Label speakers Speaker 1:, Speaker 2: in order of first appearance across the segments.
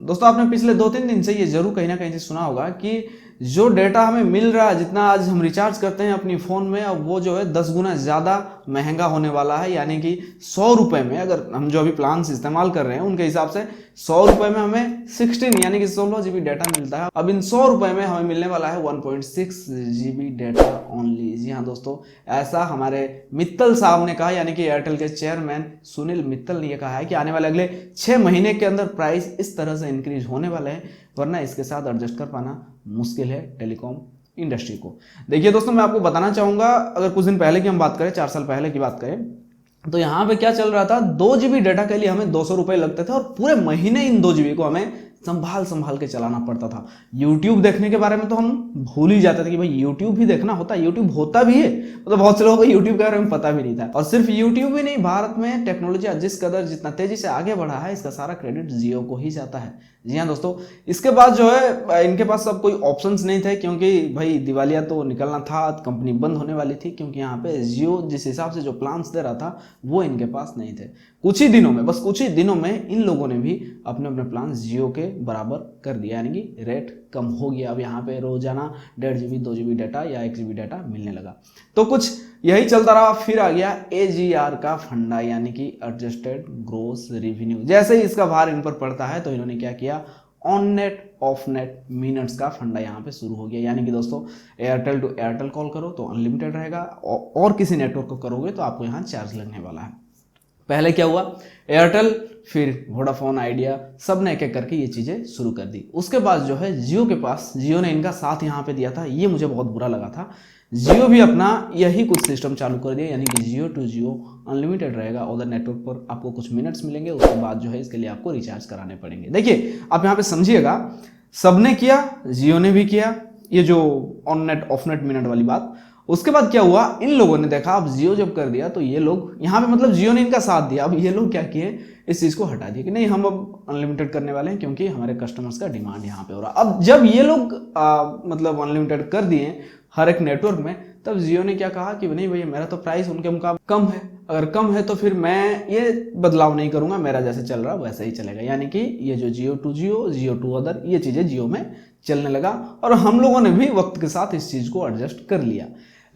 Speaker 1: दोस्तों आपने पिछले 2-3 दिन से ये जरूर कहीं ना कहीं से सुना होगा कि जो डेटा हमें मिल रहा है, जितना आज हम रिचार्ज करते हैं अपनी फ़ोन में, अब वो जो है 10 गुना ज़्यादा महंगा होने वाला है। यानी कि 100 रुपये में, अगर हम जो अभी प्लान्स इस्तेमाल कर रहे हैं उनके हिसाब से 100 रुपये में हमें 16 यानी कि 16 GB डेटा मिलता है। अब इन 100 रुपये में हमें मिलने वाला है 1.6 GB डेटा ओनली। जी हाँ दोस्तों, ऐसा हमारे मित्तल साहब ने कहा, यानी कि एयरटेल के चेयरमैन सुनील मित्तल ने यह कहा है कि आने वाले अगले 6 महीने के अंदर प्राइस इस तरह से इंक्रीज होने वाले हैं, वरना इसके साथ एडजस्ट कर पाना मुश्किल है टेलीकॉम इंडस्ट्री को। देखिए दोस्तों, मैं आपको बताना चाहूंगा, अगर कुछ दिन पहले की हम बात करें, 4 साल पहले की बात करें, तो यहाँ पे क्या चल रहा था, 2 GB डेटा के लिए हमें 200 रुपए लगते थे और पूरे महीने इन 2 GB को हमें संभाल के चलाना पड़ता था। YouTube देखने के बारे में तो हम भूल ही जाते थे कि भाई YouTube भी देखना होता है, YouTube होता भी है, मतलब बहुत से लोगों को YouTube के बारे में पता भी नहीं था। और सिर्फ YouTube ही नहीं, भारत में टेक्नोलॉजी जिस कदर जितना तेजी से आगे बढ़ा है, इसका सारा क्रेडिट जियो को ही जाता है। जी हाँ दोस्तों, इसके बाद जो है इनके पास अब कोई ऑप्शंस नहीं थे, क्योंकि भाई दिवालिया तो निकलना था, कंपनी बंद होने वाली थी, क्योंकि यहाँ पे जियो जिस हिसाब से जो प्लान्स दे रहा था वो इनके पास नहीं थे। कुछ ही दिनों में, बस कुछ ही दिनों में इन लोगों ने भी अपने अपने प्लान जियो के बराबर कर दिया, यानी कि रेट कम हो गया। अब यहाँ पे रोजाना 1.5 GB 2 GB डाटा या 1 GB डाटा मिलने लगा। तो कुछ यही चलता रहा, फिर आ गया AGR का फंडा, यानी कि एडजस्टेड ग्रोस रेवेन्यू। जैसे ही इसका भार इन पर पड़ता है तो इन्होंने क्या किया, on net of net minutes का फंडा यहाँ पे शुरू हो गया। यानी कि दोस्तों एयरटेल टू एयरटेल कॉल करो तो अनलिमिटेड रहेगा, और किसी नेटवर्क को करोगे तो आपको यहाँ चार्ज लगने वाला है। पहले क्या हुआ, एयरटेल, फिर वोडाफोन, आइडिया, सब ने एक एक करके ये चीज़ें शुरू कर दी। उसके बाद जो है जियो के पास, जियो ने इनका साथ यहाँ पे दिया था, ये मुझे बहुत बुरा लगा था। जियो भी अपना यही कुछ सिस्टम चालू कर दिया, यानी कि जियो टू जियो अनलिमिटेड रहेगा, उधर नेटवर्क पर आपको कुछ मिनट्स मिलेंगे, उसके बाद जो है इसके लिए आपको रिचार्ज कराने पड़ेंगे। देखिए आप यहाँ पे समझिएगा, सबने किया, जियो ने भी किया, ये जो on net of net minute वाली बात। उसके बाद क्या हुआ, इन लोगों ने देखा अब जियो जब कर दिया तो ये लोग यहाँ पे, मतलब जियो ने इनका साथ दिया, अब ये लोग क्या किए, इस चीज़ को हटा दिया कि नहीं हम अब अनलिमिटेड करने वाले हैं, क्योंकि हमारे कस्टमर्स का डिमांड यहाँ पे हो रहा। अब जब ये लोग मतलब अनलिमिटेड कर दिए हर एक नेटवर्क में, तब जियो ने क्या कहा कि नहीं भैया मेरा तो प्राइस उनके मुकाबले कम है, अगर कम है तो फिर मैं ये बदलाव नहीं करूंगा, मेरा जैसे चल रहा वैसा ही चलेगा। यानी कि ये जो जियो टू अदर, ये चीज़ें जियो में चलने लगा, और हम लोगों ने भी वक्त के साथ इस चीज़ को एडजस्ट कर लिया।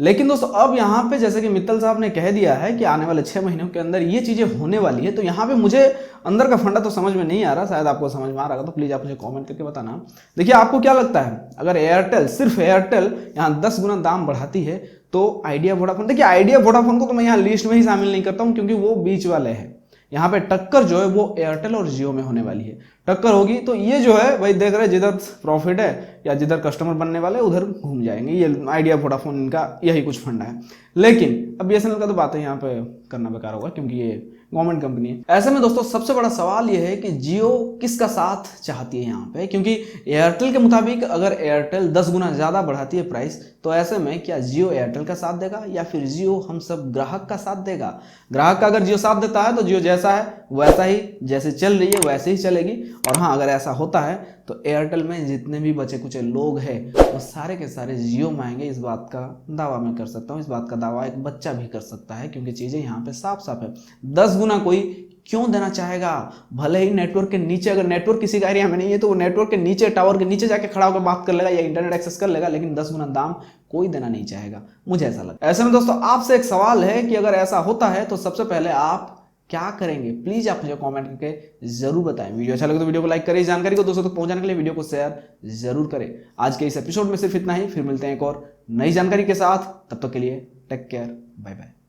Speaker 1: लेकिन दोस्तों अब यहाँ पे जैसे कि मित्तल साहब ने कह दिया है कि आने वाले 6 महीनों के अंदर ये चीज़ें होने वाली है, तो यहाँ पे मुझे अंदर का फंडा तो समझ में नहीं आ रहा, शायद आपको समझ में आ रहा है, तो प्लीज़ आप मुझे कमेंट करके बताना। देखिए आपको क्या लगता है, अगर एयरटेल, सिर्फ एयरटेल यहाँ 10 गुना दाम बढ़ाती है तो आइडिया वोडाफोन, देखिए आइडिया वोडाफोन को तो मैं यहाँ लिस्ट में ही शामिल नहीं करता हूँ, क्योंकि वो बीच वाले हैं। यहाँ पे टक्कर जो है वो एयरटेल और जियो में होने वाली है। टक्कर होगी तो ये जो है भाई देख रहे, जिधर प्रॉफिट है या जिधर कस्टमर बनने वाले उधर घूम जाएंगे। ये आइडिया वोडाफोन इनका यही कुछ फंडा है। लेकिन अब BSNL का तो बात है यहाँ पे करना बेकार होगा, क्योंकि ये गवर्नमेंट कंपनी है। ऐसे में दोस्तों सबसे बड़ा सवाल ये है कि जियो किसका साथ चाहती है यहाँ पे, क्योंकि एयरटेल के मुताबिक अगर एयरटेल 10 गुना ज़्यादा बढ़ाती है प्राइस, तो ऐसे में क्या जियो एयरटेल का साथ देगा या फिर जियो हम सब ग्राहक का साथ देगा। ग्राहक का अगर जियो साथ देता है तो जियो जैसा है वैसा ही, जैसे चल रही है वैसे ही चलेगी। और हाँ, अगर ऐसा होता है तो एयरटेल में जितने भी बचे कुचे लोग हैं वो सारे के सारे जियो में आएंगे। इस बात का दावा मैं कर सकता हूँ, इस बात का दावा एक बच्चा भी कर सकता है, क्योंकि चीज़ें यहाँ पे साफ साफ है। 10 गुना कोई क्यों देना चाहेगा, भले ही नेटवर्क के नीचे, अगर नेटवर्क किसी का एरिया में नहीं है तो वो नेटवर्क के नीचे, टावर के नीचे जाके खड़ा होकर बात कर लेगा या इंटरनेट एक्सेस कर लेगा, लेकिन 10 गुना दाम कोई देना नहीं चाहेगा, मुझे ऐसा लगता है। ऐसे में दोस्तों आपसे एक सवाल है कि अगर ऐसा होता है तो सबसे पहले आप क्या करेंगे, प्लीज आप मुझे कमेंट करके जरूर बताएं। वीडियो अच्छा लगे तो वीडियो को लाइक करें, जानकारी को दोस्तों तक पहुंचाने के लिए वीडियो को शेयर जरूर करें। आज के इस एपिसोड में सिर्फ इतना ही, फिर मिलते हैं एक और नई जानकारी के साथ, तब तक के लिए टेक केयर, बाय बाय।